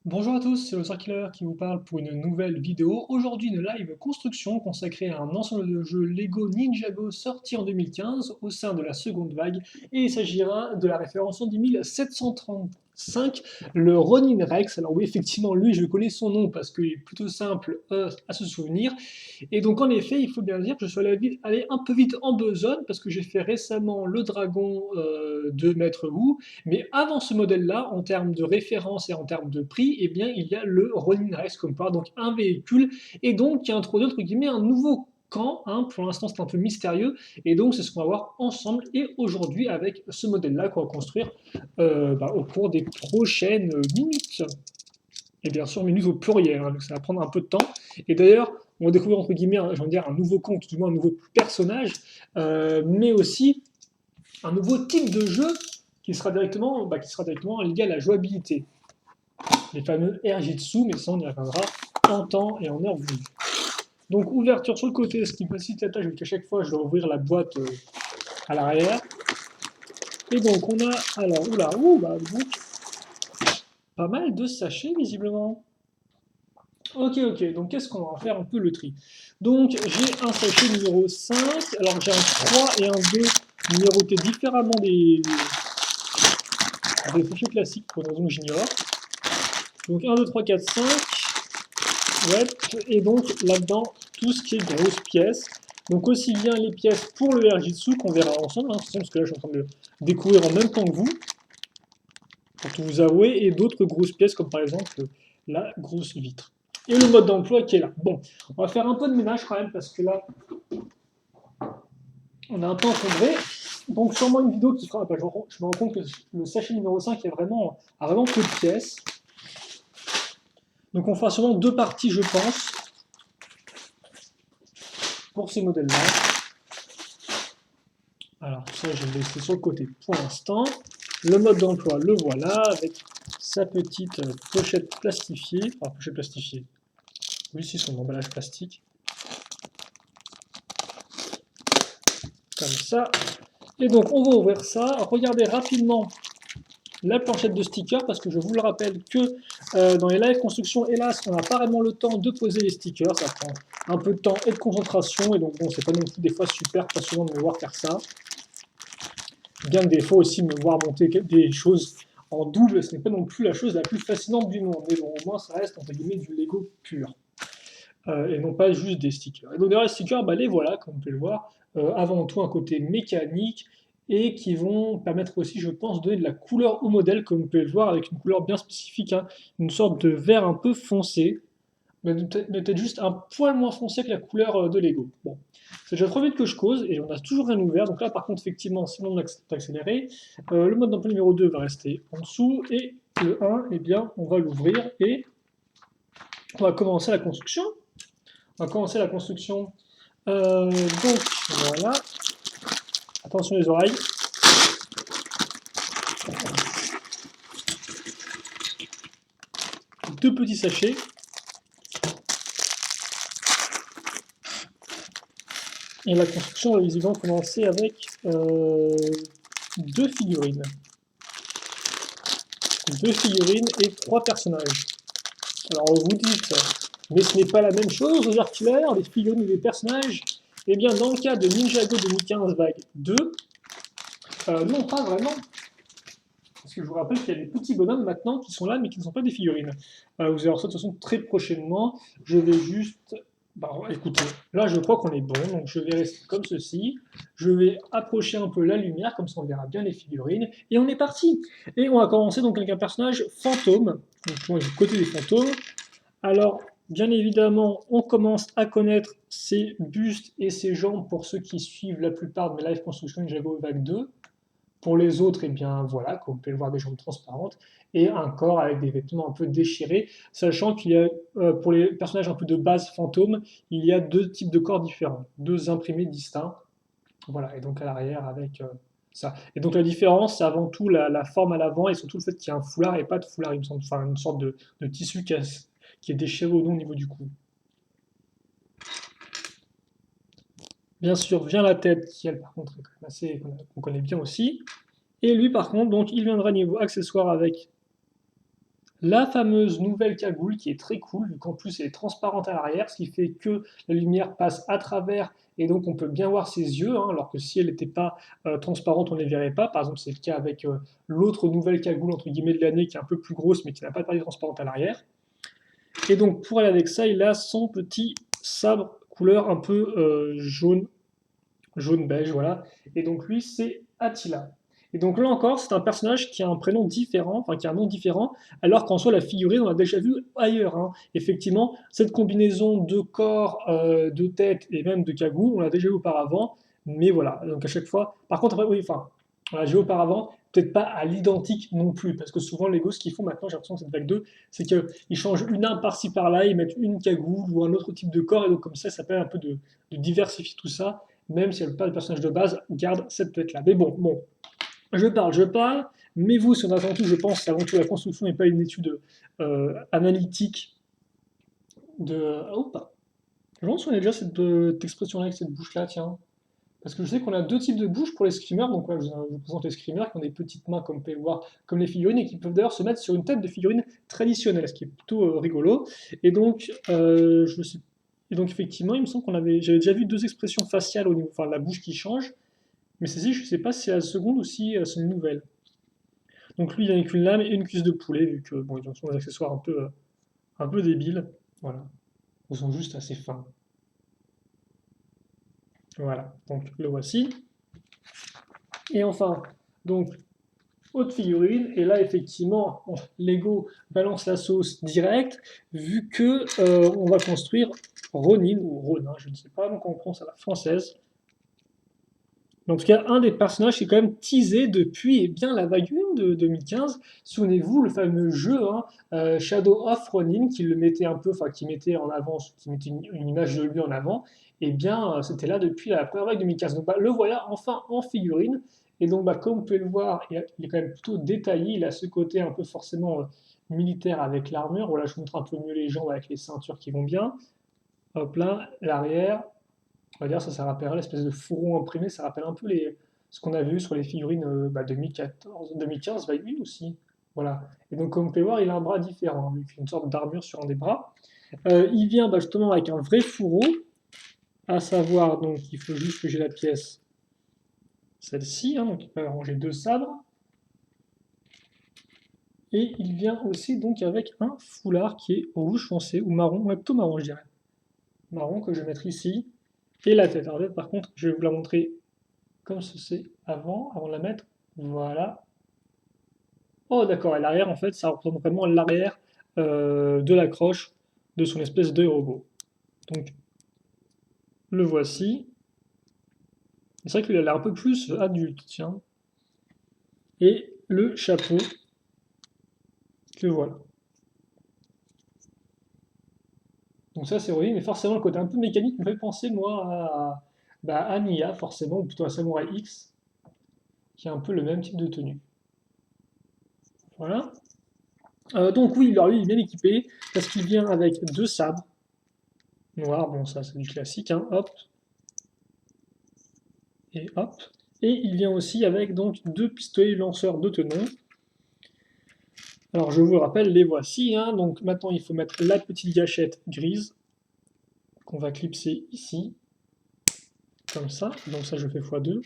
Bonjour à tous, c'est le Killer qui vous parle pour une nouvelle vidéo. Aujourd'hui, une live construction consacrée à un ensemble de jeux Lego Ninjago sorti en 2015 au sein de la seconde vague. Et il s'agira de la référence en 10735, le Ronin Rex. Alors oui, effectivement, lui, je connais son nom parce qu'il est plutôt simple à se souvenir. Et donc, en effet, il faut bien dire que je suis allé un peu vite en besogne parce que j'ai fait récemment le dragon de Maître Wu. Mais avant ce modèle-là, en termes de référence et en termes de prix, eh bien, il y a le Ronin Race Compact, donc un véhicule, et donc qui introduit entre guillemets un nouveau camp. Pour l'instant, c'est un peu mystérieux, et donc c'est ce qu'on va voir ensemble et aujourd'hui avec ce modèle-là qu'on va construire au cours des prochaines minutes. Et bien sûr, minutes au pluriel, donc ça va prendre un peu de temps. Et d'ailleurs, on va découvrir entre guillemets, j'ai envie de dire, un nouveau camp, tout du moins un nouveau personnage, mais aussi un nouveau type de jeu qui sera directement lié à la jouabilité. Les fameux Airjitsu, mais ça on y reviendra en temps et en heure voulu. Donc ouverture sur le côté, ce qui me facilite la tâche, vu qu'à chaque fois je dois ouvrir la boîte à l'arrière. Et donc on a, alors, donc, pas mal de sachets visiblement. Ok, donc qu'est-ce qu'on va faire un peu le tri. Donc j'ai un sachet numéro 5, alors j'ai un 3 et un 2 numérotés différemment des sachets classiques pour une raison que j'ignore. Donc 1, 2, 3, 4, 5. Ouais, et donc là-dedans, tout ce qui est grosses pièces. Donc aussi bien les pièces pour le Airjitsu qu'on verra ensemble, parce que là je suis en train de le découvrir en même temps que vous, pour tout vous avouer, et d'autres grosses pièces comme par exemple la grosse vitre. Et le mode d'emploi qui est là. Bon, on va faire un peu de ménage quand même parce que là, on a un peu encombré. Donc sûrement une vidéo qui fera, je me rends compte que le sachet numéro 5 a vraiment peu de pièces. Donc on fera sûrement deux parties je pense, pour ce modèle-là. Alors ça, je vais le laisser sur le côté pour l'instant. Le mode d'emploi, le voilà, avec sa petite pochette plastifiée. Enfin, pochette plastifiée. Oui, si, son emballage plastique. Comme ça. Et donc, on va ouvrir ça. Regardez rapidement la planchette de stickers, parce que je vous le rappelle que dans les live construction, hélas, on n'a pas vraiment le temps de poser les stickers. Ça prend un peu de temps et de concentration. Et donc, bon, c'est pas non plus des fois super passionnant de me voir faire ça. Bien que des fois aussi me voir monter des choses en double, ce n'est pas non plus la chose la plus fascinante du monde. Mais bon, au moins ça reste entre guillemets du Lego pur. Et non pas juste des stickers. Et donc derrière les stickers, les voilà, comme vous pouvez le voir, avant tout un côté mécanique et qui vont permettre aussi, je pense, de donner de la couleur au modèle, comme vous pouvez le voir, avec une couleur bien spécifique, une sorte de vert un peu foncé, mais peut-être juste un poil moins foncé que la couleur de Lego. Bon, c'est déjà trop vite que je cause et on a toujours rien ouvert. Donc là, par contre, effectivement, si on accéléré, le mode d'emploi numéro 2 va rester en dessous et le 1, eh bien, on va l'ouvrir et on va commencer la construction. On va commencer la construction. Donc, voilà. Attention les oreilles. Deux petits sachets. Et la construction va visiblement commencer avec deux figurines. Deux figurines et trois personnages. Alors vous dites, mais ce n'est pas la même chose aux artilleurs, les figurines et les personnages. Eh bien, dans le cas de Ninjago 2015 vague 2, non, pas vraiment. Parce que je vous rappelle qu'il y a des petits bonhommes maintenant qui sont là, mais qui ne sont pas des figurines. Vous allez voir ça de toute façon très prochainement. Je vais juste. Écoutez, là je crois qu'on est bon, donc je vais rester comme ceci. Je vais approcher un peu la lumière, comme ça on verra bien les figurines. Et on est parti. Et on va commencer donc avec un personnage fantôme. Donc moi, du côté des fantômes. Alors, bien évidemment, on commence à connaître ses bustes et ses jambes pour ceux qui suivent la plupart de mes live construction Ninjago Vague 2. Pour les autres, eh bien voilà, comme vous pouvez le voir, des jambes transparentes et un corps avec des vêtements un peu déchirés, sachant qu'il y a, pour les personnages un peu de base fantôme, il y a deux types de corps différents, deux imprimés distincts. Voilà, et donc à l'arrière avec ça. Et donc la différence, c'est avant tout la forme à l'avant et surtout le fait qu'il y a un foulard et pas de foulard, il me semble, enfin une sorte de tissu qui est déchiré au niveau du cou. Bien sûr, vient la tête, qui elle par contre est quand même assez, qu'on connaît bien aussi. Et lui par contre, donc il viendra niveau accessoire avec la fameuse nouvelle cagoule qui est très cool, vu qu'en plus elle est transparente à l'arrière, ce qui fait que la lumière passe à travers et donc on peut bien voir ses yeux, hein, alors que si elle n'était pas transparente, on ne les verrait pas. Par exemple, c'est le cas avec l'autre nouvelle cagoule entre guillemets de l'année qui est un peu plus grosse mais qui n'a pas de partie transparente à l'arrière. Et donc pour aller avec ça, il a son petit sabre couleur un peu jaune beige, voilà. Et donc lui, c'est Attila. Et donc là encore, c'est un personnage qui a un prénom différent, enfin qui a un nom différent, alors qu'en soi la figurine, on l'a déjà vu ailleurs, hein. Effectivement, cette combinaison de corps, de tête et même de cagoule, on l'a déjà vu auparavant, mais voilà. Donc à chaque fois, par contre, après, oui, enfin, on l'a vu auparavant, peut-être pas à l'identique non plus, parce que souvent les Lego, ce qu'ils font maintenant, j'ai l'impression que cette vague 2, c'est qu'ils changent une arme par-ci par-là, ils mettent une cagoule ou un autre type de corps, et donc comme ça permet un peu de diversifier tout ça, même si pas le personnage de base garde cette tête-là. Mais bon, je parle, mais vous, si on attend tout, je pense, c'est avant tout la construction et pas une étude analytique de... Oh, pas. Je pense qu'on a déjà cette expression-là avec cette bouche-là, tiens. Parce que je sais qu'on a deux types de bouches pour les screamers, donc ouais, je vous présente les screamers qui ont des petites mains, comme vous pouvez le voir, comme les figurines, et qui peuvent d'ailleurs se mettre sur une tête de figurine traditionnelle, ce qui est plutôt rigolo. Et donc, je sais. Et donc effectivement, il me semble j'avais déjà vu deux expressions faciales au niveau, enfin la bouche qui change, mais celle-ci, je ne sais pas si c'est la seconde ou si c'est une nouvelle. Donc lui, il a avec une lame et une cuisse de poulet, vu que bon, ils ont des accessoires un peu débiles. Voilà. Ils sont juste assez fins. Voilà. Donc le voici. Et enfin, donc autre figurine, et là effectivement, Lego balance la sauce directe, vu que on va construire Ronin, ou Ronin, je ne sais pas comment on prononce à la française. En tout cas, un des personnages qui est quand même teasé depuis bien la vague 1 de 2015. Souvenez-vous, le fameux jeu hein, Shadow of Ronin, qui le mettait un peu, enfin qui mettait en avant, qui mettait une image de lui en avant, et bien c'était là depuis la première vague 2015. Donc bah, le voilà enfin en figurine. Et donc bah, comme vous pouvez le voir, il est quand même plutôt détaillé. Il a ce côté un peu forcément militaire avec l'armure. Voilà, je vous montre un peu mieux les jambes avec les ceintures qui vont bien. Hop là, l'arrière, on va dire ça rappelle l'espèce de fourreau imprimé, ça rappelle un peu ce qu'on a vu sur les figurines 2014, 2015, vague 1 aussi. Voilà. Et donc comme vous pouvez voir, il a un bras différent, avec une sorte d'armure sur un des bras. Il vient justement avec un vrai fourreau, à savoir, donc il faut juste que j'ai la pièce, celle-ci, hein, donc il peut ranger deux sabres. Et il vient aussi donc avec un foulard qui est rouge foncé, ou marron, ouais, plutôt marron je dirais. Marron que je vais mettre ici. Et la tête. Alors, par contre, je vais vous la montrer comme ceci avant de la mettre. Voilà. Oh, d'accord. Et l'arrière, en fait, ça représente vraiment l'arrière de la croche de son espèce de robot. Donc, le voici. C'est vrai qu'il a l'air un peu plus adulte, tiens. Et le chapeau, que voilà. Donc ça, c'est oui, mais forcément, le côté un peu mécanique me fait penser, moi, à Nia, forcément, ou plutôt à Samurai X, qui a un peu le même type de tenue. Voilà. Donc oui, alors lui, il est bien équipé, parce qu'il vient avec deux sabres noirs, bon ça c'est du classique, hein, hop, et hop. Et il vient aussi avec donc deux pistolets lanceurs de tenon. Alors je vous rappelle, les voici, hein. Donc maintenant il faut mettre la petite gâchette grise, qu'on va clipser ici, comme ça, donc ça je fais x2.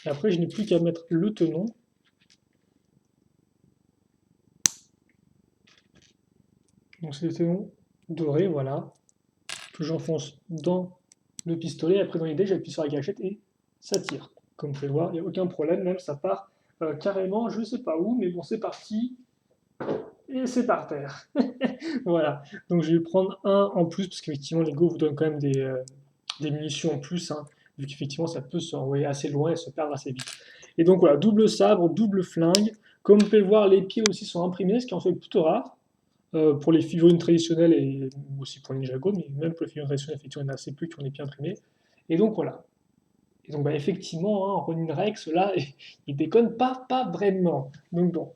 Et après je n'ai plus qu'à mettre le tenon. Donc c'est le tenon doré, voilà, que j'enfonce dans le pistolet. Après dans l'idée, j'appuie sur la gâchette et ça tire. Comme vous pouvez le voir, il n'y a aucun problème, même ça part carrément, je ne sais pas où, mais bon c'est parti. Et c'est par terre. Voilà. Donc je vais prendre un en plus, parce qu'effectivement, Lego vous donne quand même des munitions en plus, hein, vu qu'effectivement, ça peut se envoyer assez loin et se perdre assez vite. Et donc voilà, double sabre, double flingue. Comme vous pouvez le voir, les pieds aussi sont imprimés, ce qui en fait plutôt rare. Pour les figurines traditionnelles et aussi pour Ninjago, mais même pour les figurines traditionnelles, effectivement, il y en a assez peu qui ont les pieds imprimés. Et donc voilà. Et donc bah, effectivement, hein, Ronin Rex, là, il déconne pas vraiment. Donc bon,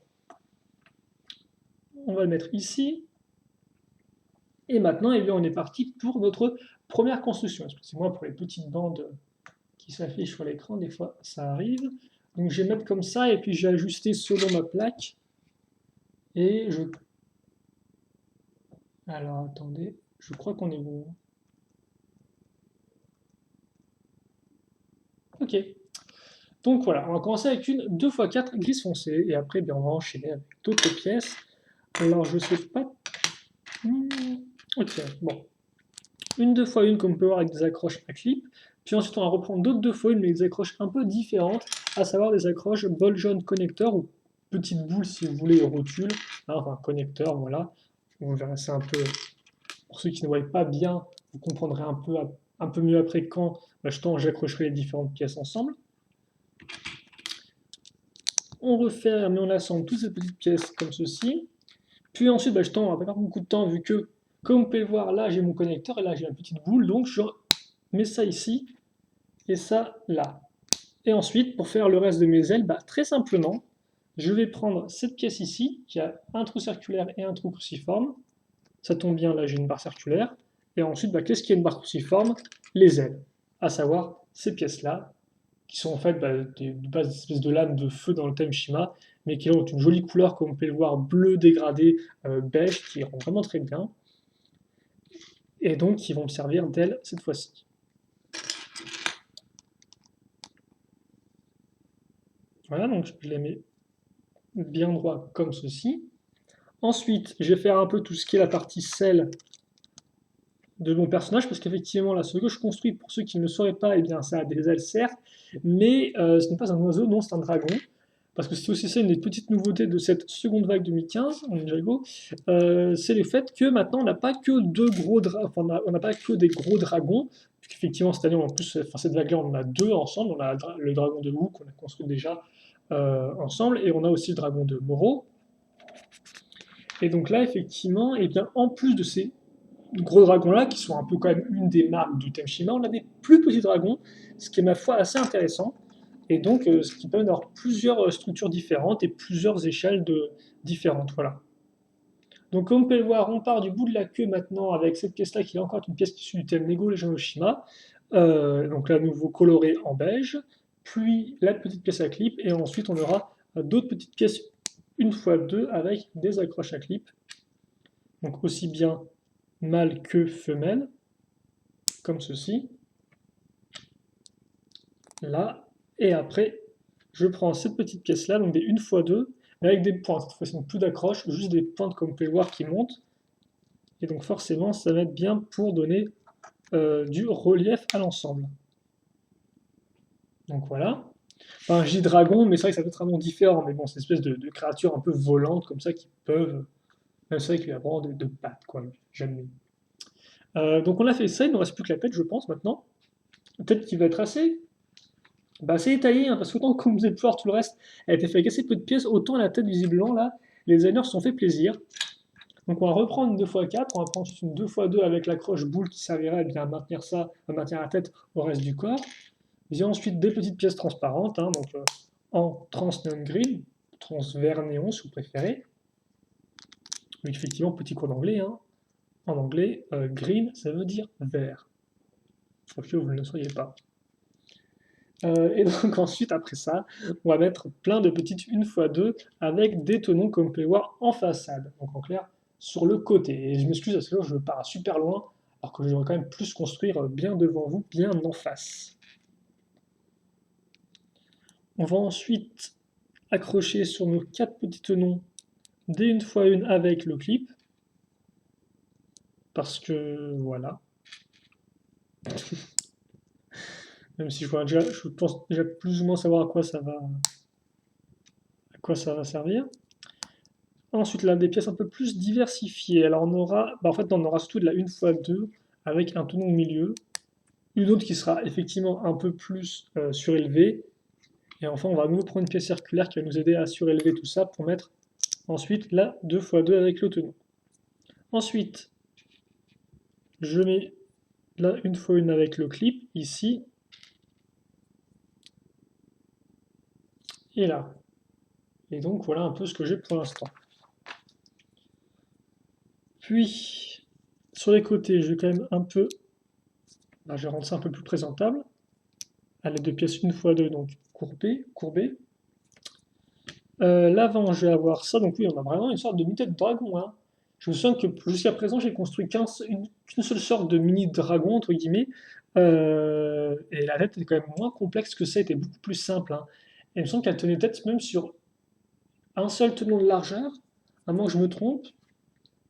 on va le mettre ici. Et maintenant, eh bien, on est parti pour notre première construction. Excusez-moi pour les petites bandes qui s'affichent sur l'écran, des fois ça arrive. Donc je vais mettre comme ça, et puis je vais ajuster selon ma plaque. Et je Alors attendez, je crois qu'on est bon. Ok. Donc voilà, on va commencer avec une 2x4 grise foncé, et après bien, on va enchaîner avec d'autres pièces. Alors je sais pas. Hmm, ok, bon. Une 2x1 qu'on peut voir avec des accroches à clip. Puis ensuite on va reprendre d'autres 2x1 mais des accroches un peu différentes, à savoir des accroches ball joint connecteur ou petite boule si vous voulez rotule, hein, enfin connecteur, voilà. Vous verrez ça un peu, pour ceux qui ne voient pas bien, vous comprendrez un peu mieux après quand j'accrocherai les différentes pièces ensemble. On referme et on assemble toutes ces petites pièces comme ceci. Puis ensuite, on va pas perdre beaucoup de temps vu que, comme vous pouvez le voir, là j'ai mon connecteur et là j'ai la petite boule, donc je mets ça ici et ça là. Et ensuite, pour faire le reste de mes ailes, très simplement, je vais prendre cette pièce ici, qui a un trou circulaire et un trou cruciforme. Ça tombe bien, là j'ai une barre circulaire. Et ensuite, qu'est-ce qui est une barre cruciforme? Les ailes, à savoir ces pièces-là, qui sont en fait des bases d'espèces de lames de feu dans le thème Shima, mais qui ont une jolie couleur, comme on peut le voir, bleu dégradé, beige, qui rend vraiment très bien. Et donc, qui vont me servir d'ailes cette fois-ci. Voilà, donc je les mets bien droit comme ceci. Ensuite, je vais faire un peu tout ce qui est la partie selle de mon personnage, parce qu'effectivement, là, ce que je construis, pour ceux qui ne le sauraient pas, eh bien, ça a des ailes, certes, mais ce n'est pas un oiseau, non, c'est un dragon. Parce que c'est aussi ça une des petites nouveautés de cette seconde vague 2015 en Ninjago, c'est le fait que maintenant on n'a pas que on n'a pas que des gros dragons, puisqu'effectivement cette année en plus, enfin cette vague-là on en a deux ensemble, on a le dragon de Wu qu'on a construit déjà ensemble, et on a aussi le dragon de Moro. Et donc là effectivement, et bien en plus de ces gros dragons-là, qui sont un peu quand même une des marques du thème Shima, on a des plus petits dragons, ce qui est ma foi assez intéressant. Et donc, ce qui permet d'avoir plusieurs structures différentes et plusieurs échelles différentes. Voilà. Donc, comme vous pouvez le voir, on part du bout de la queue maintenant avec cette pièce-là qui est encore une pièce issue du thème Lego Legend of Shima. Donc, là, nouveau coloré en beige. Puis la petite pièce à clip. Et ensuite, on aura d'autres petites pièces une fois deux avec des accroches à clip. Donc, aussi bien mâle que femelle, comme ceci. Là. Et après, je prends cette petite pièce-là, donc des 1x2, mais avec des pointes. Cette fois-ci, plus d'accroche, juste des pointes comme vous pouvez voir qui montent. Et donc forcément, ça va être bien pour donner du relief à l'ensemble. Donc voilà. Enfin, je dis dragon, mais c'est vrai que ça peut être un nom différent. Mais bon, c'est une espèce de créatures un peu volantes comme ça qui peuvent. Même c'est vrai qu'il y a vraiment de pattes, quoi. J'aime mieux. Donc on a fait ça, il ne nous reste plus que la tête, je pense, maintenant. La tête qui va être assez détaillée, hein, parce que autant comme vous allez voir tout le reste, elle a été faite avec assez peu de pièces, autant la tête visiblement là, les designers se sont fait plaisir. Donc on va reprendre une 2x4, on va prendre une 2x2 avec l'accroche boule qui servirait bien à maintenir ça, à maintenir la tête au reste du corps. J'ai ensuite des petites pièces transparentes, hein, donc en trans neon green, trans vert néon si vous préférez. Mais effectivement, petit cours d'anglais, hein. En anglais, green ça veut dire vert. Faut que vous ne le soyez pas. Et donc ensuite, après ça, on va mettre plein de petites 1x2 avec des tenons comme vous pouvez voir en façade. Donc en clair, sur le côté. Et je m'excuse parce que je pars super loin, alors que je devrais quand même plus construire bien devant vous, bien en face. On va ensuite accrocher sur nos 4 petits tenons des 1x1 avec le clip. Parce que voilà. Même si je pense déjà plus ou moins savoir à quoi ça va servir. Ensuite, là, des pièces un peu plus diversifiées. Alors, on aura, on aura surtout de la 1x2 avec un tenon au milieu. Une autre qui sera effectivement un peu plus surélevée. Et enfin, on va à nouveau prendre une pièce circulaire qui va nous aider à surélever tout ça pour mettre ensuite la 2x2 avec le tenon. Ensuite, je mets la 1x1 avec le clip ici et là. Et donc, voilà un peu ce que j'ai pour l'instant. Puis, sur les côtés, je vais quand même un peu. Là, je vais rendre ça un peu plus présentable. À l'aide de pièces 1x2, donc courbées. L'avant, je vais avoir ça. Donc, oui, on a vraiment une sorte de mi-tête de dragon. Hein. Je me souviens que jusqu'à présent, j'ai construit qu'une seule sorte de mini-dragon, entre guillemets, et la tête était quand même moins complexe que ça, était beaucoup plus simple, hein. Et il me semble qu'elle tenait tête même sur un seul tenant de largeur, à moins que je me trompe.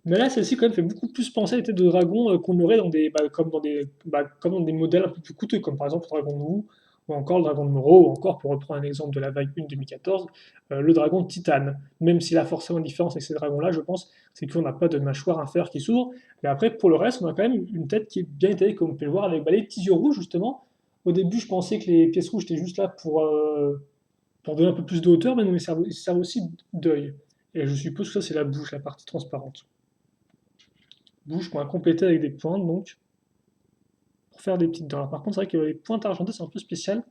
Mais là, celle-ci, quand même, fait beaucoup plus penser à la tête de dragon qu'on aurait dans comme dans des modèles un peu plus coûteux, comme par exemple le dragon de Wu, ou encore le dragon de Moro, ou encore, pour reprendre un exemple de la vague 1 2014, le dragon de Titane. Même s'il a forcément une différence avec ces dragons-là, je pense, c'est qu'on n'a pas de mâchoire inférieure qui s'ouvre. Mais après, pour le reste, on a quand même une tête qui est bien étayée, comme on peut le voir, avec les petits yeux rouges, justement. Au début, je pensais que les pièces rouges étaient juste là pour donner un peu plus de hauteur, mais non, ils servent aussi d'œil. Et je suppose que ça, c'est la bouche, la partie transparente. Bouche qu'on va compléter avec des pointes, donc, pour faire des petites dents. Alors, par contre, c'est vrai que les pointes argentées, c'est un peu spécial.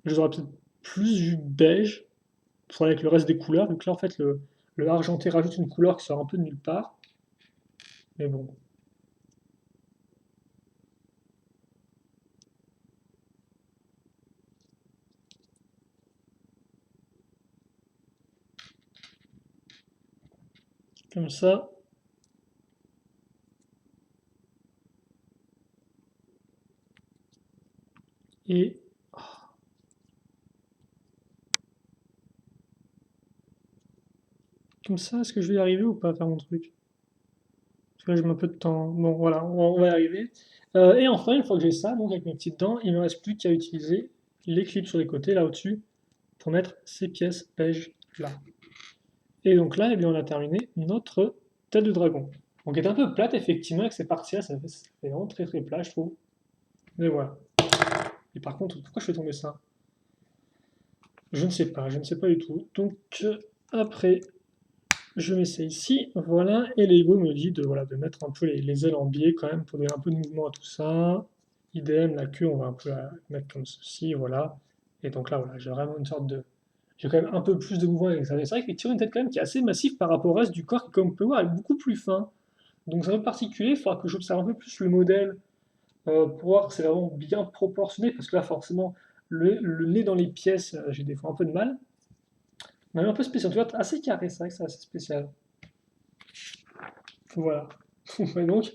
Je les aurais peut-être plus vu beige, pour avec le reste des couleurs, vu que là, en fait, le argenté rajoute une couleur qui sort un peu de nulle part. Mais bon. Comme ça. Et comme ça, est-ce que je vais y arriver ou pas à faire mon truc? Parce que là, j'ai un peu de temps. Bon, voilà, on va y arriver. Et enfin, une fois que j'ai ça, donc avec mes petites dents, il ne me reste plus qu'à utiliser les clips sur les côtés, là au-dessus, pour mettre ces pièces beige là. Et donc là, eh bien, on a terminé notre tête de dragon. Donc elle est un peu plate, effectivement, avec ces parties-là, ça fait vraiment très très plat, je trouve. Mais voilà. Et par contre, pourquoi je fais tomber ça? Je ne sais pas du tout. Donc après, je mets ça ici, voilà, et Lego me dit voilà, de mettre un peu les ailes en biais quand même pour donner un peu de mouvement à tout ça. Idem, la queue, on va un peu la mettre comme ceci, voilà. Et donc là, voilà, j'ai vraiment une sorte de. J'ai quand même un peu plus de mouvement avec ça. Mais c'est vrai qu'effectivement, une tête quand même qui est assez massive par rapport au reste du corps, qui, comme on peut voir, est beaucoup plus fin. Donc c'est un peu particulier, il faudra que j'observe un peu plus le modèle pour voir que c'est vraiment bien proportionné, parce que là, forcément, le nez dans les pièces, j'ai des fois un peu de mal. Mais un peu spécial, tu vois, assez carré, c'est vrai que c'est assez spécial. Voilà. Et donc,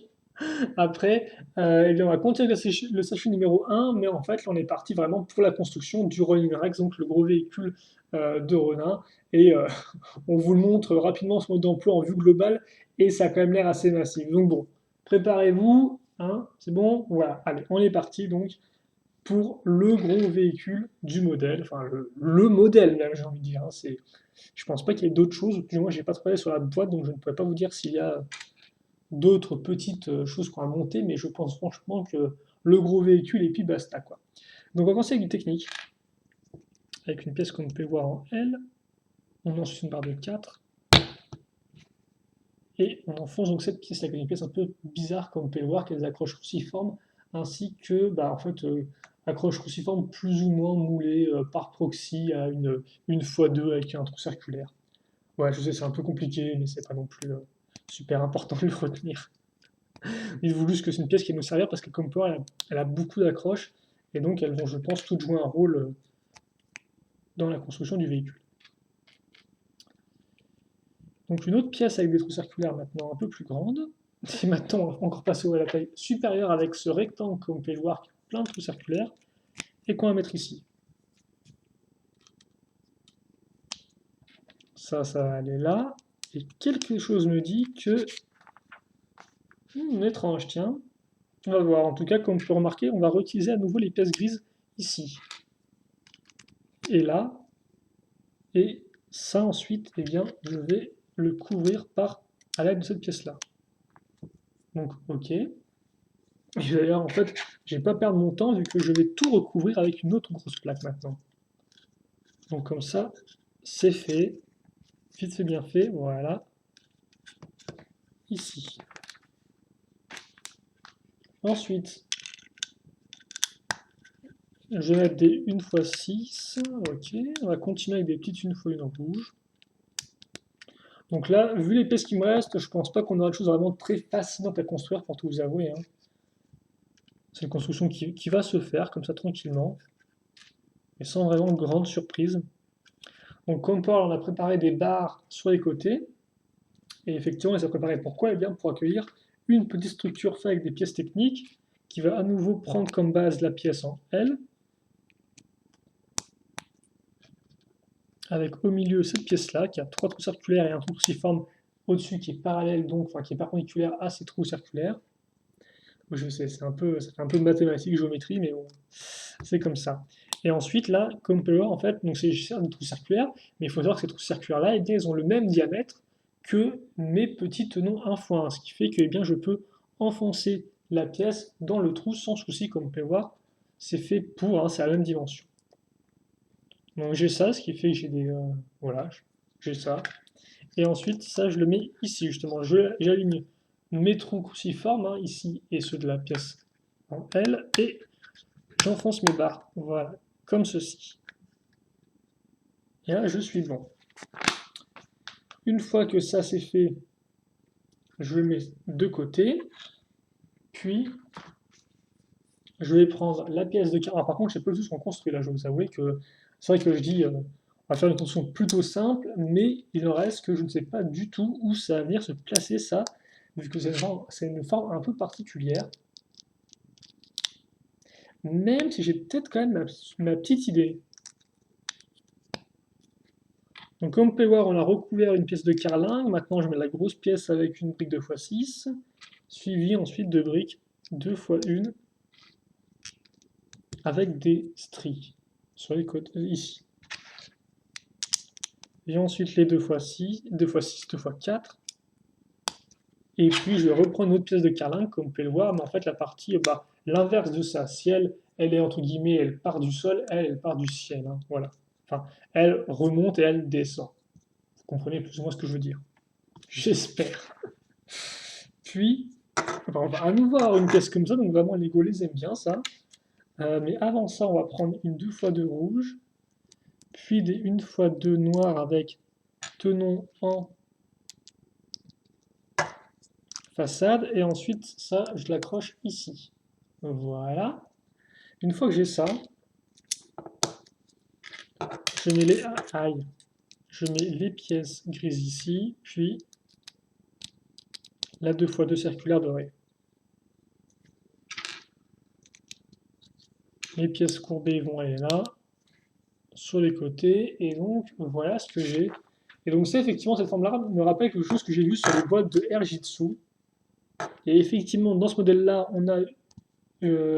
après, eh bien, on va continuer le session numéro 1, mais en fait, là, on est parti vraiment pour la construction du Ronin Rex, donc le gros véhicule de Ronin. Et on vous le montre rapidement ce mode d'emploi en vue globale, et ça a quand même l'air assez massif. Donc bon, préparez-vous, hein, c'est bon? Voilà, allez, on est parti donc pour le gros véhicule du modèle, enfin le modèle même, j'ai envie de dire, hein, je pense pas qu'il y ait d'autres choses, du moins j'ai pas travaillé sur la boîte, donc je ne pourrais pas vous dire s'il y a d'autres petites choses qu'on a montées, mais je pense franchement que le gros véhicule et puis basta quoi. Donc on va commencer avec du technique, avec une pièce qu'on peut voir en L, on ensuite une barre de 4, et on enfonce donc cette pièce avec une pièce un peu bizarre comme on peut le voir, qui a des accroches cruciformes, ainsi que en fait, accroches cruciformes plus ou moins moulées par proxy à une x2 avec un trou circulaire. Ouais, je sais, c'est un peu compliqué, mais c'est pas non plus super important de le retenir. Il faut juste que c'est une pièce qui va nous servir parce que comme peut elle a beaucoup d'accroches et donc elles vont, je pense, toutes jouer un rôle dans la construction du véhicule. Donc une autre pièce avec des trous circulaires maintenant un peu plus grande. Et maintenant, on va encore passer à la taille supérieure avec ce rectangle comme on peut le voir qui a plein de trous circulaires et qu'on va mettre ici. Ça va aller là. Et quelque chose me dit que... étrange, tiens. On va voir. En tout cas, comme on peut remarquer, on va réutiliser à nouveau les pièces grises ici. Et là. Et ça, ensuite, eh bien, je vais le couvrir à l'aide de cette pièce-là. Donc, ok. Et d'ailleurs, en fait, je vais pas perdre mon temps vu que je vais tout recouvrir avec une autre grosse plaque maintenant. Donc comme ça, c'est fait. Vite fait, bien fait. Voilà. Ici. Ensuite, je vais mettre des 1x6. Ok. On va continuer avec des petites 1x1 en rouge. Donc là, vu les pièces qui me restent, je pense pas qu'on aura de choses vraiment très fascinantes à construire, pour tout vous avouer, hein. C'est une construction qui va se faire comme ça tranquillement, mais sans vraiment grande surprise. Donc comme on a préparé des barres sur les côtés, Et effectivement, il s'est préparé pourquoi? Eh bien, pour accueillir une petite structure faite avec des pièces techniques qui va à nouveau prendre comme base la pièce en L, avec au milieu cette pièce-là qui a 3 trous circulaires et un trou cruciforme au-dessus qui est parallèle, donc, enfin qui est perpendiculaire à ces trous circulaires. Je sais, ça fait un peu de mathématiques, géométrie, mais bon, c'est comme ça. Et ensuite, là, comme on peut le voir, en fait, donc c'est juste un trou circulaire, mais il faut savoir que ces trous circulaires-là, eh bien, ils ont le même diamètre que mes petits tenons 1 x 1, ce qui fait que eh bien, je peux enfoncer la pièce dans le trou sans souci, comme on peut le voir, c'est fait pour, hein, c'est à la même dimension. Donc j'ai ça, ce qui fait que j'ai des... voilà, j'ai ça. Et ensuite, ça, je le mets ici, justement. J'aligne mes trous cruciformes, hein, ici, et ceux de la pièce en L, et j'enfonce mes barres, voilà, comme ceci. Et là, je suis bon. Une fois que ça c'est fait, je le mets de côté, puis je vais prendre la pièce de carrelage. Par contre, je ne sais pas du tout ce qu'on construit là, je vais vous avouer que c'est vrai que je dis on va faire une construction plutôt simple, mais il en reste que je ne sais pas du tout où ça va venir se placer ça, vu que c'est une forme un peu particulière. Même si j'ai peut-être quand même ma petite idée. Donc comme vous pouvez voir, on a recouvert une pièce de carlingue. Maintenant, je mets la grosse pièce avec une brique 2x6, suivie ensuite de briques 2x1 avec des stries sur les côtés ici. Et ensuite les 2x6, 2x6, 2x4. Et puis je vais reprendre une autre pièce de carlingue, comme vous pouvez le voir, mais en fait la partie, l'inverse de ça. Si elle est entre guillemets, elle part du sol, elle part du ciel. Hein, voilà. Enfin, elle remonte et elle descend. Vous comprenez plus ou moins ce que je veux dire. J'espère. Puis, on va à nouveau avoir une pièce comme ça, donc vraiment les Gaulois aiment bien ça. Mais avant ça, on va prendre une 2x2 rouge, puis des 1x2 noir avec tenon en façade, et ensuite ça, je l'accroche ici. Voilà. Une fois que j'ai ça, je mets les pièces grises ici, puis la 2x2 circulaire dorée. Les pièces courbées vont aller là, sur les côtés, et donc voilà ce que j'ai. Et donc ça, effectivement, cette forme-là me rappelle quelque chose que j'ai vu sur les boîtes de Erjitsu. Et effectivement, dans ce modèle-là, on a...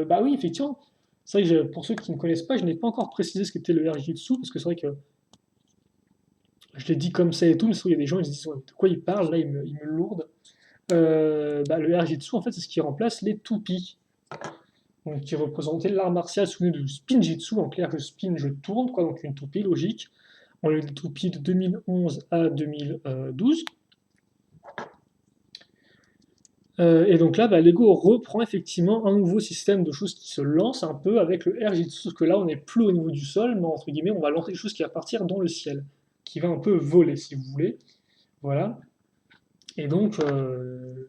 bah oui, effectivement, c'est vrai que pour ceux qui ne connaissent pas, je n'ai pas encore précisé ce qu'était le Erjitsu, parce que c'est vrai que je l'ai dit comme ça et tout, mais il y a des gens qui se disent ouais, de quoi il parle, là il me lourde. Le Erjitsu, en fait, c'est ce qui remplace les toupies. Donc, qui représentait l'art martial sous du spinjitsu. En clair, je spin, je tourne, quoi, donc une toupie logique. On a eu des toupies de 2011 à 2012. Et donc là, Lego reprend effectivement un nouveau système de choses qui se lance un peu avec le Erjitsu, sauf que là, on n'est plus au niveau du sol, mais entre guillemets, on va lancer des choses qui vont partir dans le ciel, qui va un peu voler, si vous voulez. Voilà. Et donc,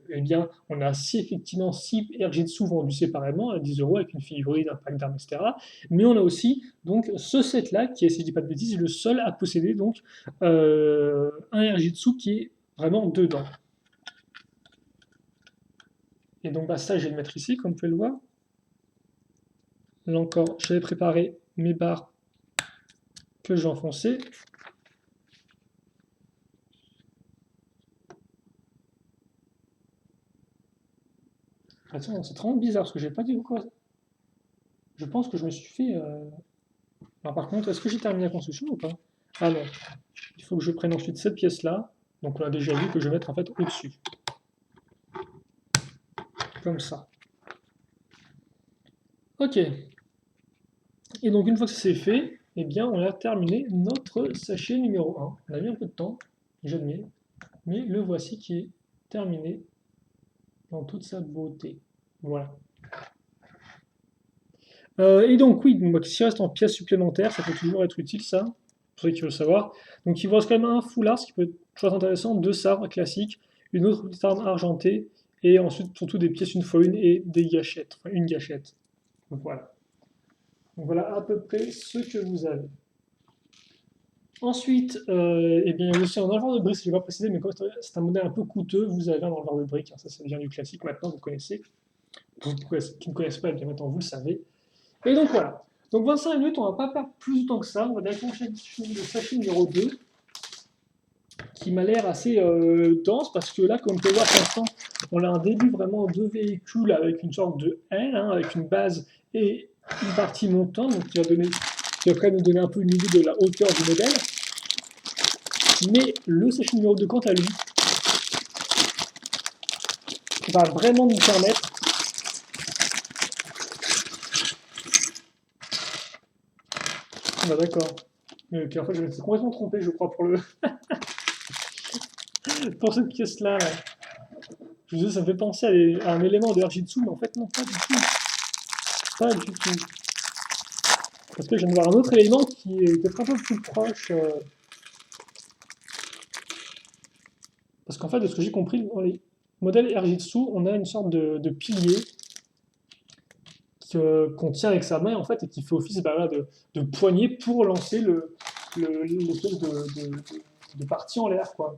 eh bien, on a effectivement 6 Erjitsu vendus séparément à 10 € avec une figurine, un pack d'armes, etc. Mais on a aussi donc ce set-là qui est, si je dis pas de bêtises, le seul à posséder donc un Erjitsu qui est vraiment dedans. Et donc ça, je vais le mettre ici, comme vous pouvez le voir. Là encore, j'avais préparé mes barres que j'ai enfoncées. Attends, c'est vraiment bizarre parce que j'ai pas dit quoi. Je pense que je me suis fait. Alors, par contre, est-ce que j'ai terminé la construction ou pas? Ah non. Il faut que je prenne ensuite cette pièce-là. Donc on a déjà vu que je vais mettre en fait au-dessus. Comme ça. Ok. Et donc une fois que c'est fait, eh bien on a terminé notre sachet numéro 1. On a mis un peu de temps, j'admets. Mais le voici qui est terminé dans toute sa beauté. Voilà. Et donc oui, s'il reste en pièces supplémentaires, ça peut toujours être utile ça, pour ceux qui veulent savoir. Donc il vous reste quand même un foulard, ce qui peut être très intéressant, 2 sabres classiques, une autre petite arme argentée, et ensuite surtout des pièces 1x1 et des gâchettes, enfin une gâchette. Donc voilà. Donc voilà à peu près ce que vous avez. Ensuite, eh bien, il y a aussi un enleveur de briques, je ne l'ai pas précisé, mais comme c'est un modèle un peu coûteux, vous avez un enleveur de briques, hein, ça devient du classique maintenant, vous connaissez. Pour ceux qui ne connaissent pas, eh bien maintenant vous le savez. Et donc voilà. Donc 25 minutes, on ne va pas perdre plus de temps que ça, on va directement enchaîner le sachet numéro 2, qui m'a l'air assez dense, parce que là, comme on peut voir pour l'instant, on a un début vraiment de véhicule avec une sorte de L, hein, avec une base et une partie montante, donc qui va quand même nous donner un peu une idée de la hauteur du modèle. Mais le sachet numéro 2, quant à lui, va vraiment nous permettre bah d'accord. Mais en fait, je me suis complètement trompé, je crois, pour cette pièce-là. Je vous dis, ça me fait penser à un élément de Arjitsu, mais en fait, non, pas du tout. Pas du tout. Parce que je viens de voir un autre élément qui est peut-être un peu plus proche. Parce qu'en fait, de ce que j'ai compris, dans les modèles Arjitsu, on a une sorte de pilier qu'on tient avec sa main, en fait, et qui fait office bah, voilà, de poignée pour lancer l'espèce de partie en l'air, quoi.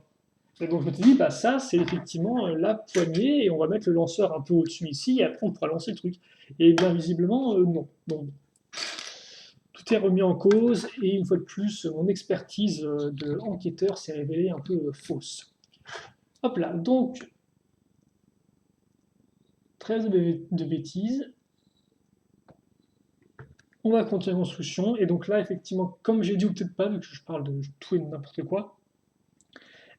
Et donc je me suis dit, bah ça c'est effectivement la poignée, et on va mettre le lanceur un peu au-dessus ici, et après on pourra lancer le truc. Et bien visiblement, non. Donc, tout est remis en cause, et une fois de plus, mon expertise de enquêteur s'est révélée un peu fausse. Hop là, donc, 13 de bêtises. On va continuer la construction, et donc là, effectivement, comme j'ai dit ou peut-être pas, vu que je parle de tout et de n'importe quoi,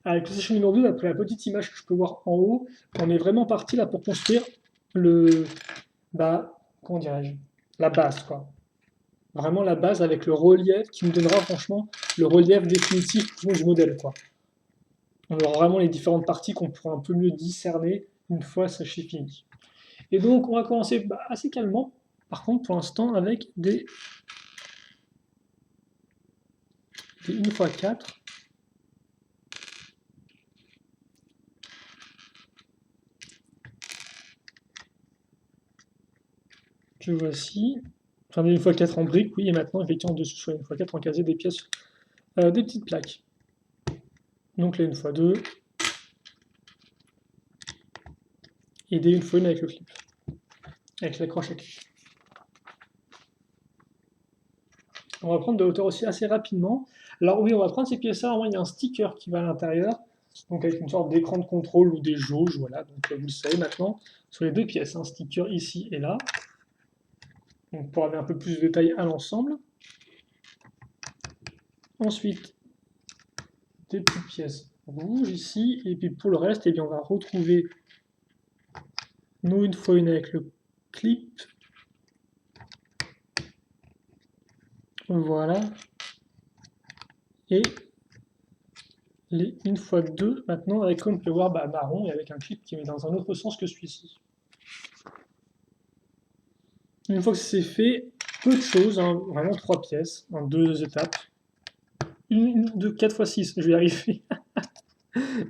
avec le session numéro 2, après la petite image que je peux voir en haut, on est vraiment parti là pour construire le, bah, comment dirais-je, la base, quoi. Vraiment la base avec le relief qui nous donnera franchement le relief définitif du modèle, quoi. On aura vraiment les différentes parties qu'on pourra un peu mieux discerner une fois ça fini. Et donc on va commencer assez calmement, par contre pour l'instant avec des 1x4. Que voici. Enfin des 1x4 en briques, oui, et maintenant effectivement dessus sur 1x4 en casier des pièces, des petites plaques. Donc les 1x2 et des 1x1 avec le clip, avec l'accroche à clip. On va prendre de hauteur aussi assez rapidement. Alors oui, on va prendre ces pièces-là, il y a un sticker qui va à l'intérieur, donc avec une sorte d'écran de contrôle ou des jauges, voilà, donc vous le savez maintenant, sur les deux pièces, un sticker ici et là, donc pour avoir un peu plus de détails à l'ensemble. Ensuite, des petites pièces rouges ici, et puis pour le reste, eh bien, on va retrouver nos 1x1 avec le clip. Voilà. Et les 1x2 maintenant avec, comme on peut voir, marron et avec un clip qui met dans un autre sens que celui-ci. Une fois que c'est fait, peu de choses, hein, vraiment 3 pièces en 2 étapes. Une de 4x6, je vais y arriver.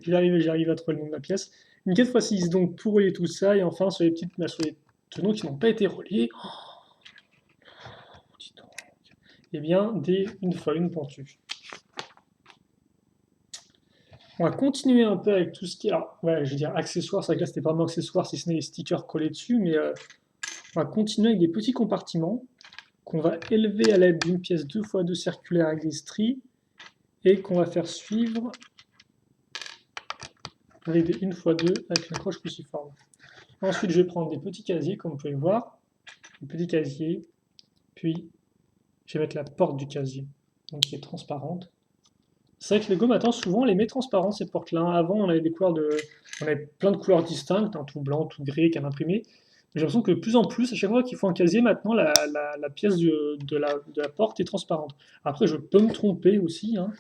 J'arrive à trouver le nom de la pièce. Une 4x6 donc pour relier tout ça, et enfin sur les tenons qui n'ont pas été reliés, et bien des 1x1 pentues. On va continuer un peu avec tout ce qui est, alors ouais, je veux dire accessoires, c'est vrai que là c'était pas vraiment accessoire si ce n'est les stickers collés dessus, mais on va continuer avec des petits compartiments qu'on va élever à l'aide d'une pièce 2x2 circulaire avec des stries et qu'on va faire suivre avec des 1x2 avec une accroche cruciforme. Ensuite, je vais prendre des petits casiers, comme vous pouvez le voir, des petits casiers, puis je vais mettre la porte du casier, donc qui est transparente. C'est vrai que Lego maintenant souvent on les met transparents ces portes-là. Avant on avait on avait plein de couleurs distinctes, hein, tout blanc, tout gris, qu'un imprimé. J'ai l'impression que de plus en plus, à chaque fois qu'il faut un casier, maintenant la pièce de la porte est transparente. Après, je peux me tromper aussi, hein,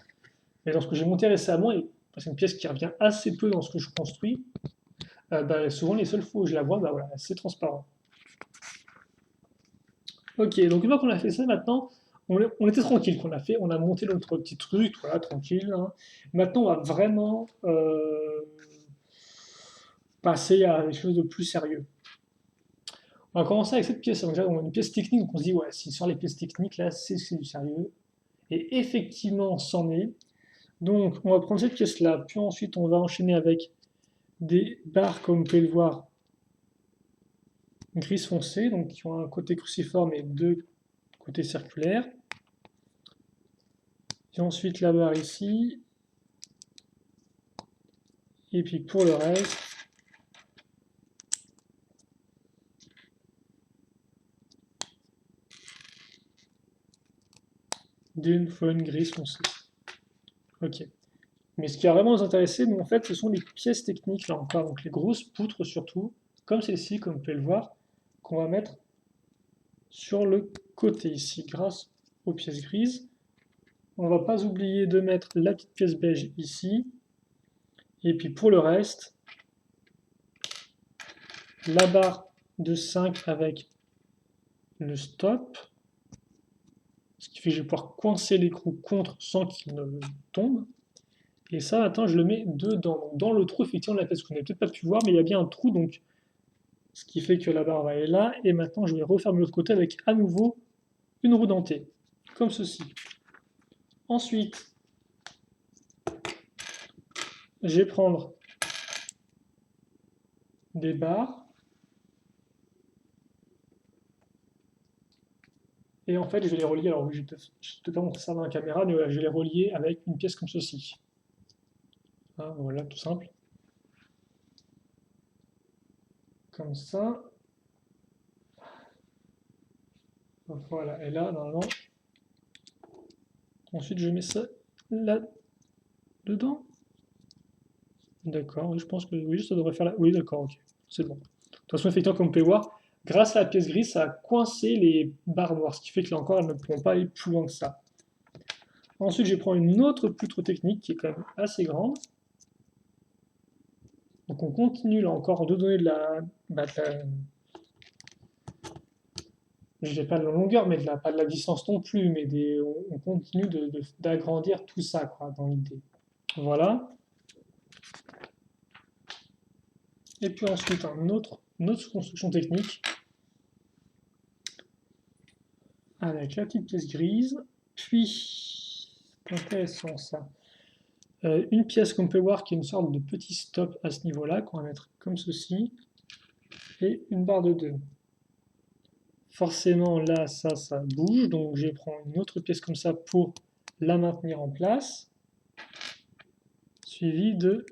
mais dans ce que j'ai monté récemment, et c'est une pièce qui revient assez peu dans ce que je construis, souvent les seules fois où je la vois, voilà, c'est transparent. Ok, donc une fois qu'on a fait ça, maintenant, on était tranquille qu'on a fait, on a monté notre petit truc, voilà, tranquille, hein. Maintenant, on va vraiment passer à quelque chose de plus sérieux. On va commencer avec cette pièce. Donc, déjà, on a une pièce technique, donc on se dit, ouais, si sur les pièces techniques, là, c'est du sérieux. Et effectivement, c'en est. Donc, on va prendre cette pièce-là, puis ensuite, on va enchaîner avec des barres, comme vous pouvez le voir, gris foncé, donc qui ont un côté cruciforme et deux côtés circulaires. Et ensuite, la barre ici. Et puis, pour le reste, d'une fois une grise foncée. Ok. Mais ce qui a vraiment nous intéressé, nous, en fait, ce sont les pièces techniques, là encore, donc les grosses poutres surtout, comme celle-ci, comme vous pouvez le voir, qu'on va mettre sur le côté ici, grâce aux pièces grises. On ne va pas oublier de mettre la petite pièce beige ici. Et puis pour le reste, la barre de 5 avec le stop. Ce qui fait que je vais pouvoir coincer l'écrou contre sans qu'il ne tombe. Et ça, maintenant, je le mets dedans. Dans le trou, effectivement, de la pièce que vous n'avez peut-être pas pu voir, mais il y a bien un trou, donc ce qui fait que la barre va aller là. Et maintenant, je vais refaire de l'autre côté avec à nouveau une roue dentée, comme ceci. Ensuite, je vais prendre des barres. Et en fait, je vais les relier. Alors, je ne vais te pas montrer ça dans la caméra, mais voilà, je vais les relier avec une pièce comme ceci. Hein, voilà, tout simple. Comme ça. Voilà, et là, normalement. Ensuite, je mets ça là dedans. D'accord, oui, je pense que oui, ça devrait faire là. Oui, d'accord, ok, c'est bon. De toute façon, effectivement, comme vous pouvez voir, grâce à la pièce grise, ça a coincé les barres noires, ce qui fait que là encore, elles ne pourront pas aller plus loin que ça. Ensuite, je vais prendre une autre poutre technique qui est quand même assez grande. Donc on continue là encore de donner de la, je n'ai pas de la longueur, mais pas de la distance non plus, mais on continue d'agrandir tout ça quoi, dans l'idée. Voilà. Et puis ensuite, une autre construction technique avec la petite pièce grise. Puis, c'est intéressant ça. Une pièce qu'on peut voir qui est une sorte de petit stop à ce niveau-là, qu'on va mettre comme ceci. Et une barre de 2. Forcément, là, ça bouge. Donc, je vais prendre une autre pièce comme ça pour la maintenir en place. Suivi de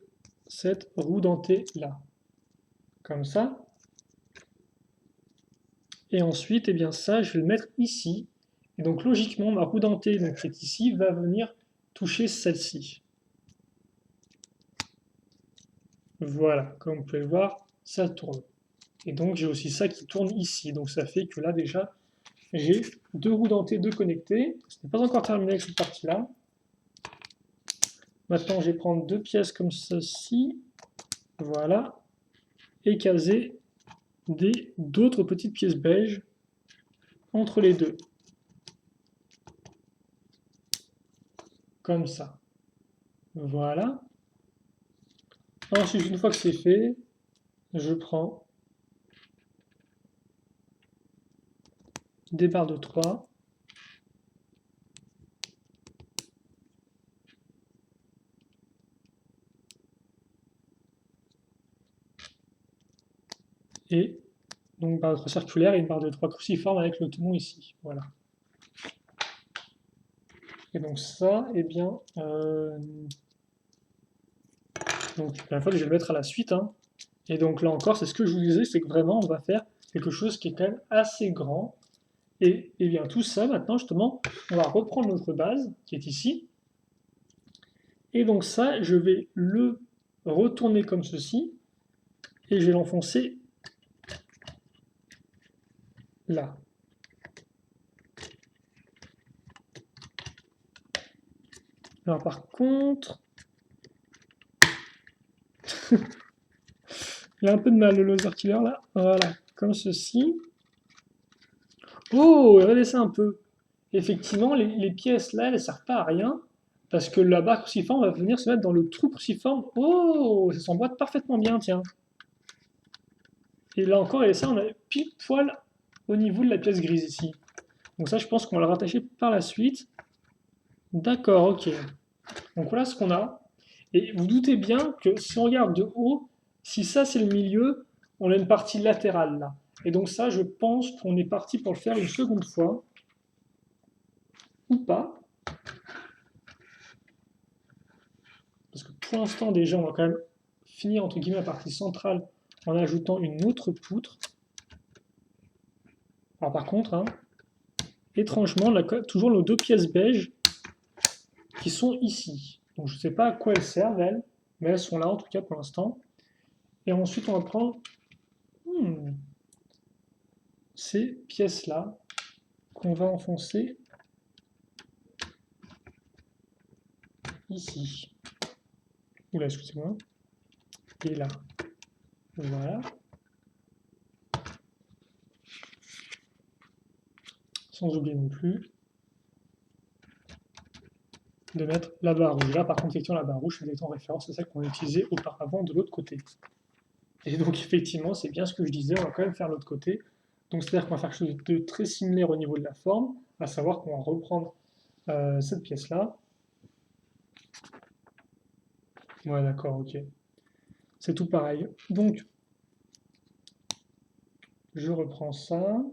cette roue dentée là. Comme ça. Et ensuite, eh bien ça, je vais le mettre ici. Et donc logiquement, ma roue dentée donc, qui est ici va venir toucher celle-ci. Voilà, comme vous pouvez le voir, ça tourne. Et donc j'ai aussi ça qui tourne ici. Donc ça fait que là déjà, j'ai deux roues dentées, deux connectées. Ce n'est pas encore terminé avec cette partie-là. Maintenant, je vais prendre deux pièces comme ceci. Voilà. Et caser d'autres petites pièces beige entre les deux. Comme ça. Voilà. Ensuite, une fois que c'est fait, je prends des barres de 3. Et donc barre de 3 circulaire et une barre de 3 cruciforme avec le tenon ici. Voilà. Et donc ça, eh bien, donc la fois je vais le mettre à la suite. Hein. Et donc là encore, c'est ce que je vous disais, c'est que vraiment on va faire quelque chose qui est quand même assez grand. Et bien tout ça, maintenant justement, on va reprendre notre base qui est ici. Et donc ça, je vais le retourner comme ceci. Et je vais l'enfoncer là. Alors par contre, il a un peu de mal le laser killer là. Voilà, comme ceci. Oh, regardez ça un peu. Effectivement, les pièces là, elles ne servent pas à rien. Parce que la barre cruciforme va venir se mettre dans le trou cruciforme. Oh, ça s'emboîte parfaitement bien, tiens. Et là encore, et ça, on a pile poil au niveau de la pièce grise ici. Donc ça, je pense qu'on va le rattacher par la suite. D'accord, ok. Donc voilà ce qu'on a. Et vous doutez bien que si on regarde de haut, si ça c'est le milieu, on a une partie latérale là. Et donc ça, je pense qu'on est parti pour le faire une seconde fois. Ou pas. Parce que pour l'instant, déjà, on va quand même finir entre guillemets la partie centrale en ajoutant une autre poutre. Alors par contre, hein, étrangement, on a toujours nos deux pièces beige qui sont ici. Donc je ne sais pas à quoi elles servent, elles, mais elles sont là en tout cas pour l'instant. Et ensuite, on va prendre ces pièces-là qu'on va enfoncer ici. Oula, excusez-moi. Et là. Voilà. Sans oublier non plus de mettre la barre rouge. Là, par contre, effectivement, la barre rouge faisait en référence à celle qu'on a utilisée auparavant de l'autre côté. Et donc, effectivement, c'est bien ce que je disais, on va quand même faire l'autre côté. Donc, c'est-à-dire qu'on va faire quelque chose de très similaire au niveau de la forme, à savoir qu'on va reprendre cette pièce-là. Ouais, d'accord, ok. C'est tout pareil. Donc, je reprends ça.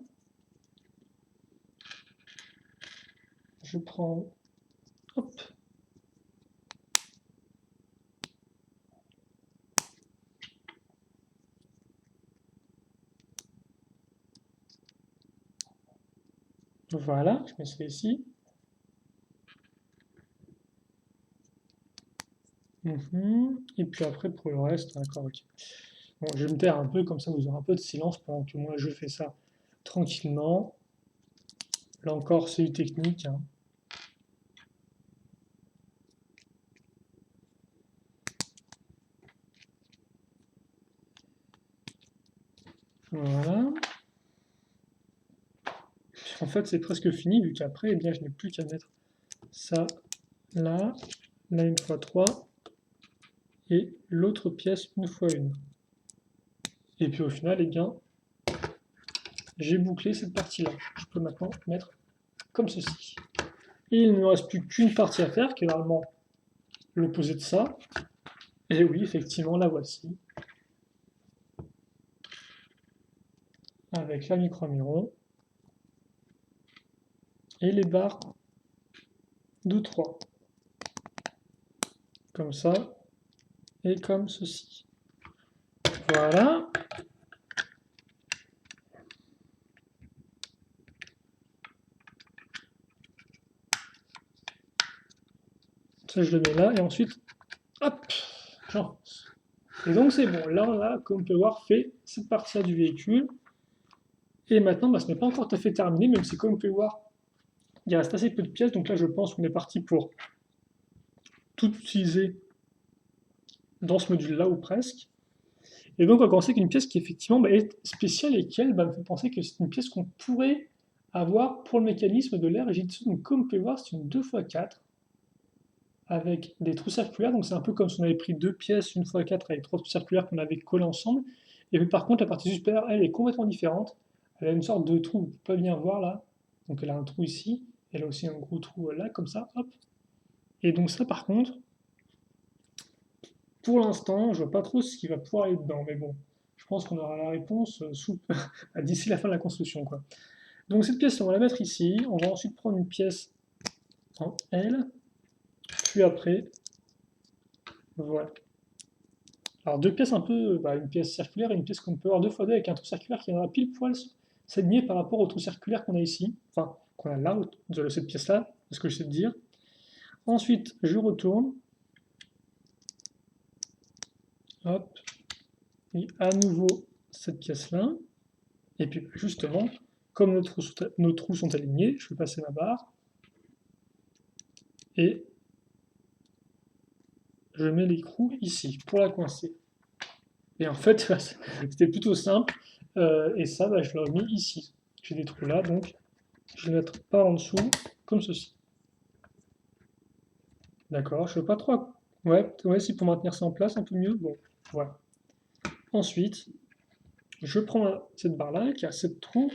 Je prends... Hop. Voilà, je mets ça ici. Et puis après, pour le reste, d'accord, ok. Bon, je vais me taire un peu, comme ça vous aurez un peu de silence pendant que moi je fais ça tranquillement. Là encore, c'est une technique, hein. Voilà. En fait, c'est presque fini, vu qu'après, eh bien, je n'ai plus qu'à mettre ça là, là une fois 3, et l'autre pièce une fois une. Et puis au final, eh bien, j'ai bouclé cette partie-là. Je peux maintenant mettre comme ceci. Et il ne me reste plus qu'une partie à faire, qui est normalement l'opposé de ça. Et oui, effectivement, la voici. Avec la micro-miron. Et les barres de 3. Comme ça. Et comme ceci. Voilà. Ça, je le mets là. Et ensuite, hop, j'enfonce. Et donc, c'est bon. Là, on a, comme on peut voir, fait cette partie-là du véhicule. Et maintenant, bah, ce n'est pas encore tout à fait terminé, même si, comme on peut voir, il reste assez peu de pièces. Donc là, je pense qu'on est parti pour tout utiliser dans ce module-là, ou presque. Et donc, on va commencer avec une pièce qui, effectivement, bah, est spéciale et qui, elle, me fait penser que c'est une pièce qu'on pourrait avoir pour le mécanisme de l'air rigide. Donc, comme vous pouvez voir, c'est une 2x4 avec des trous circulaires. Donc, c'est un peu comme si on avait pris deux pièces, une fois 4 avec trois trous circulaires qu'on avait collés ensemble. Et puis, par contre, la partie supérieure, elle, est complètement différente. Elle a une sorte de trou, vous ne pouvez pas bien voir là. Donc, elle a un trou ici. Elle a aussi un gros trou là, comme ça. Hop. Et donc, ça, par contre, pour l'instant, je vois pas trop ce qui va pouvoir aller dedans. Mais bon, je pense qu'on aura la réponse d'ici la fin de la construction, quoi. Donc cette pièce, on va la mettre ici. On va ensuite prendre une pièce en L. Puis après, voilà. Alors deux pièces un peu, une pièce circulaire et une pièce qu'on peut avoir 2x2 avec un trou circulaire qui viendra pile poil s'aligner par rapport au trou circulaire qu'on a ici. Enfin, qu'on a là, de cette pièce-là, c'est ce que j'essaie de dire. Ensuite, je retourne. Hop. Et à nouveau, cette pièce-là. Et puis justement, comme nos trous sont alignés, je vais passer ma barre et je mets l'écrou ici pour la coincer. Et en fait, c'était plutôt simple. Et ça, je l'ai mis ici. J'ai des trous là, donc je vais mettre par en dessous, comme ceci. D'accord, je ne veux pas trop. Ouais, si pour maintenir ça en place, un peu mieux. Bon, voilà. Ensuite, je prends cette barre-là qui a 7 trous.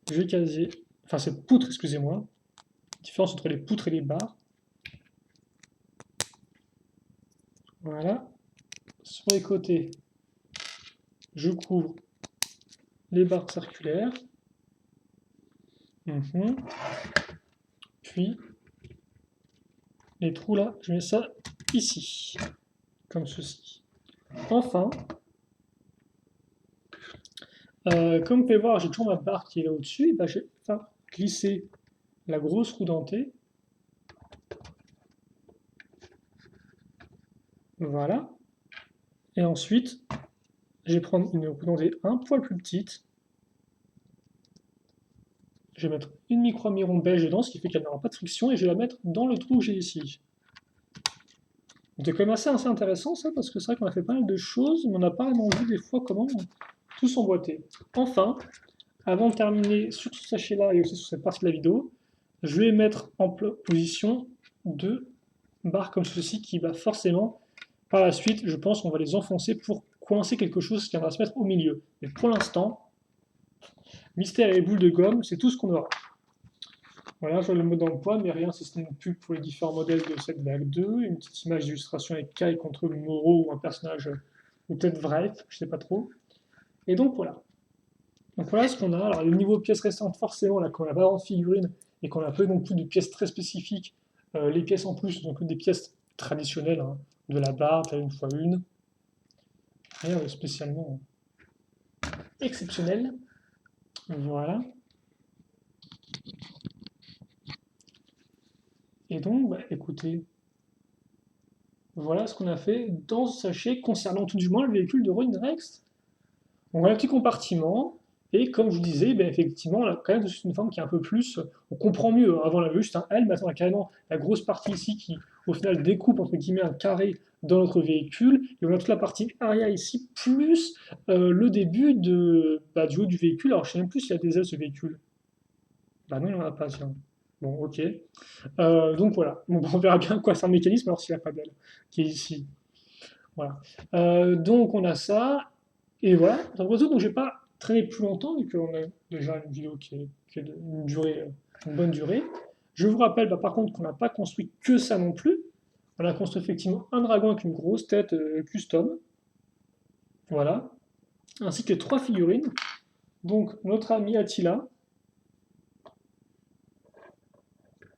Je vais caser, enfin cette poutre, excusez-moi. Différence entre les poutres et les barres. Voilà. Sur les côtés, je couvre les barres circulaires. Puis, les trous là, je mets ça ici, comme ceci. Enfin, comme vous pouvez voir, j'ai toujours ma barre qui est là au-dessus, et ben, je vais glisser la grosse roue dentée. Voilà. Et ensuite, je vais prendre une roue dentée un poil plus petite. Je vais mettre une micro-miron beige dedans, ce qui fait qu'elle n'aura pas de friction, et je vais la mettre dans le trou que j'ai ici. C'est quand même assez intéressant ça, parce que c'est vrai qu'on a fait pas mal de choses, mais on n'a pas vraiment vu des fois comment tout s'emboîter. Enfin, avant de terminer sur ce sachet-là et aussi sur cette partie de la vidéo, je vais mettre en position deux barres comme ceci qui va forcément, par la suite, je pense qu'on va les enfoncer pour coincer quelque chose qui va se mettre au milieu. Mais pour l'instant, mystère et boule de gomme, c'est tout ce qu'on aura. Voilà, je vois le mot d'emploi, mais rien si ce n'est une pub pour les différents modèles de cette vague 2, une petite image d'illustration avec Kai contre le Moro ou un personnage, ou peut-être Vref, je sais pas trop. Et donc voilà. Donc voilà ce qu'on a. Alors le niveau pièces restantes, forcément, là, quand on n'a pas vraiment de figurines et qu'on a peu non plus de pièces très spécifiques, les pièces en plus sont que des pièces traditionnelles, hein, de la barre, taille une fois une. Rien de spécialement exceptionnel. Voilà. Et donc, bah, écoutez, voilà ce qu'on a fait dans ce sachet concernant tout du moins le véhicule de Ronin Rex. Donc voilà un petit compartiment. Et comme je vous disais, ben, effectivement, on a quand même une forme qui est un peu plus. On comprend mieux. Avant, on avait juste un L, maintenant, on a carrément la grosse partie ici qui, au final, découpe entre guillemets un carré dans notre véhicule. Et on a toute la partie arrière ici, plus le début du haut du véhicule. Alors, je ne sais même plus s'il y a des ailes ce véhicule. Bah non, il n'y en a pas, tiens. Bon, ok. Donc voilà. Bon, on verra bien quoi c'est un mécanisme, alors s'il n'y a pas d'aile qui est ici. Voilà. Donc on a ça. Et voilà, donc je ne vais pas traîner plus longtemps, vu qu'on a déjà une vidéo qui est d'une durée, une bonne durée. Je vous rappelle par contre qu'on n'a pas construit que ça non plus. On a construit effectivement un dragon avec une grosse tête custom. Voilà. Ainsi que 3 figurines. Donc notre ami Attila,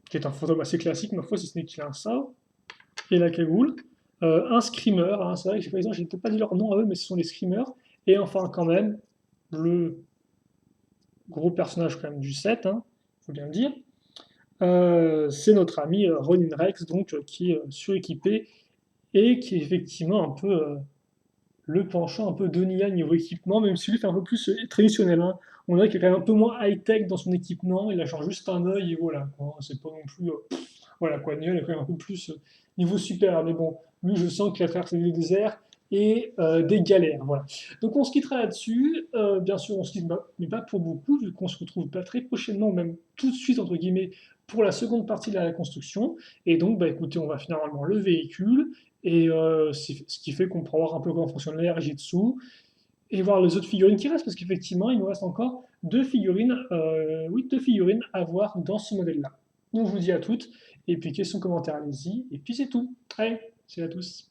qui est un fantôme assez classique, ma foi, si ce n'est qu'il a un sabre, et la cagoule. Un screamer, hein, c'est vrai que par exemple, je n'ai peut-être pas dit leur nom à eux, mais ce sont des screamers. Et enfin, quand même, le gros personnage quand même du set, hein, faut bien le dire. C'est notre ami Ronin Rex, donc qui est suréquipé et qui est effectivement un peu le penchant un peu d'Onia niveau équipement, même si lui fait un peu plus traditionnel. Hein. On dirait qu'il est quand même un peu moins high-tech dans son équipement, il a genre juste un œil et voilà. C'est pas non plus. Voilà quoi, Nia est quand même un peu plus niveau super, mais bon, lui je sens qu'il va traverser le désert et des galères, voilà. Donc on se quittera là-dessus, bien sûr on se quitte, mais pas pour beaucoup, vu qu'on se retrouve pas très prochainement, même tout de suite entre guillemets, pour la seconde partie de la construction, et donc bah écoutez, on va finir normalement le véhicule, et ce qui fait qu'on pourra voir un peu comment fonctionne l'Airjitsu, et voir les autres figurines qui restent, parce qu'effectivement il nous reste encore deux figurines à voir dans ce modèle-là. Donc je vous dis à toutes, et puis questions, commentaires, allez-y, et puis c'est tout. Allez, salut à tous.